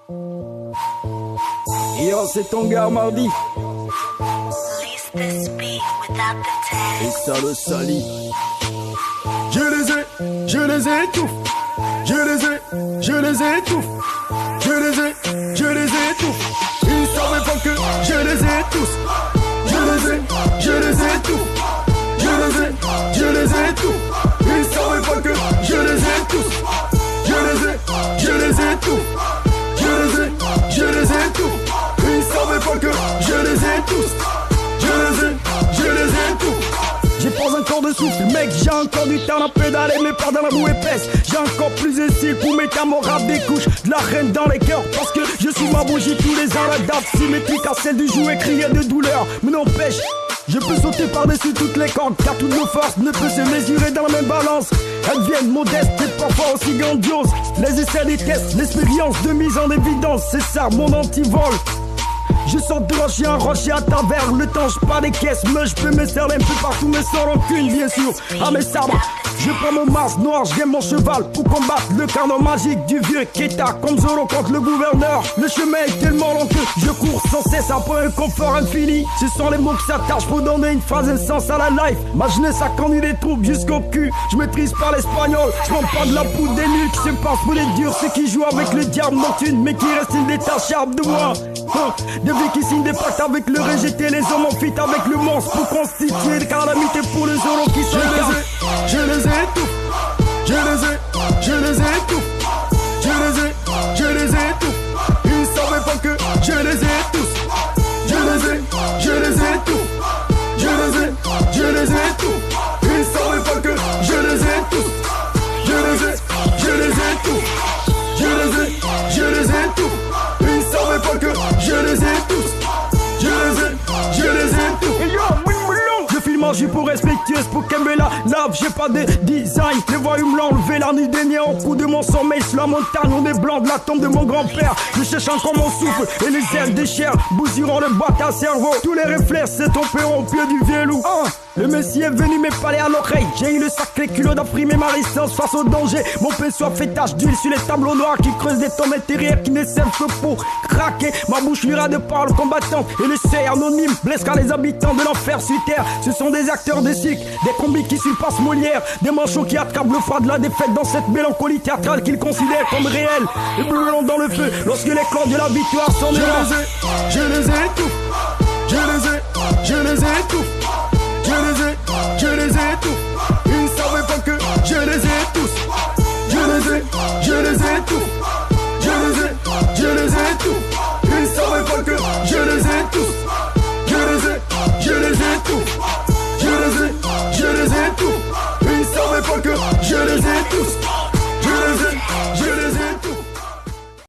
Yo, c'est ton gars mardi. Et ça le salit. Je les étouffe. Je les étouffe. Je les étouffe. Ils savaient pas que je les ai tous. Je les étouffe. Je les étouffe. Ils savaient pas que je les ai tous. Je les étouffe. Je les étouffe. Ils savaient pas que je les ai tous. Je les étouffe. J'ai pas encore de souffle, mec, j'ai encore du temps à pédaler, mais pas dans la boue épaisse. J'ai encore plus de style pour mes camarades des couches, de la reine dans les cœurs, parce que je suis ma bougie tous les ans, la date symétrique à celle du jouet, crier de douleur, mais n'empêche. Je peux sauter par-dessus toutes les cordes, car toutes nos forces ne peuvent se mesurer dans la même balance. Elles viennent modestes et parfois aussi grandioses. Les essais, les tests, l'expérience de mise en évidence, c'est ça mon antivol. Je sors de rocher en rocher à travers le temps, j'pars des caisses, mais je peux me serrer un peu partout, mais sans rancune bien sûr. À mes sabres, je prends mon masque noir, je mon cheval pour combattre le canon magique du vieux Keta, comme Zoro contre le gouverneur. Le chemin est tellement long que je cours sans cesse après un confort infini. Ce sont les mots qui s'attachent pour donner une phrase, un sens à la life. Ma jeunesse a connu des troubles jusqu'au cul, je maîtrise pas l'espagnol. Je prends pas de la poudre des nuls qui se passent pour les durs, ceux qui jouent avec le diable nocturne, mais qui restent indétachables de moi. Des vies qui signent des pactes avec le rejeté, les hommes en fit avec le monstre pour constituer des calamités pour les Zoro qui sont je les étouffe. Je les étouffe. Je les étouffe. Ils savaient pas que je les ai tous. Je les étouffe. Je les étouffe. Ils savaient pas que je les ai tous. Je les étouffe. Je les étouffe. Ils savaient pas que je les ai tous. Je les étouffe. Je filme en jupe respectueuse pour qu'elle me la lave. J'ai pas de design. Les voyous me l'ont enlevé la nuit dernière au coup de mon sommeil. Sur la montagne, on est blanc de la tombe de mon grand-père. Je cherche encore mon souffle et les ailes de chair bousilleront le boîte à cerveau. Tous les réflexes se tomberont au pied du vieux loup. Le messie est venu m'épaler à l'oreille. J'ai eu le sacré culot d'imprimer ma résistance face au danger. Mon pinceau a fait tache d'huile sur les tableaux noirs qui creusent des tombes intérieures qui ne servent que pour craquer. Ma bouche lira de paroles combattantes et le C anonyme blesse car les habitants de l'enfer sur terre. Ce sont des acteurs de cycle, des combis qui surpassent Molière, des manchots qui attrapent le froid de la défaite dans cette mélancolie théâtrale qu'ils considèrent comme réelle. Et brûlant dans le feu lorsque les clans de la victoire sont devant. Je les étouffe. Je les étouffe. Je les étouffe. Ils ne savaient pas que je les ai tous. Je les étouffe.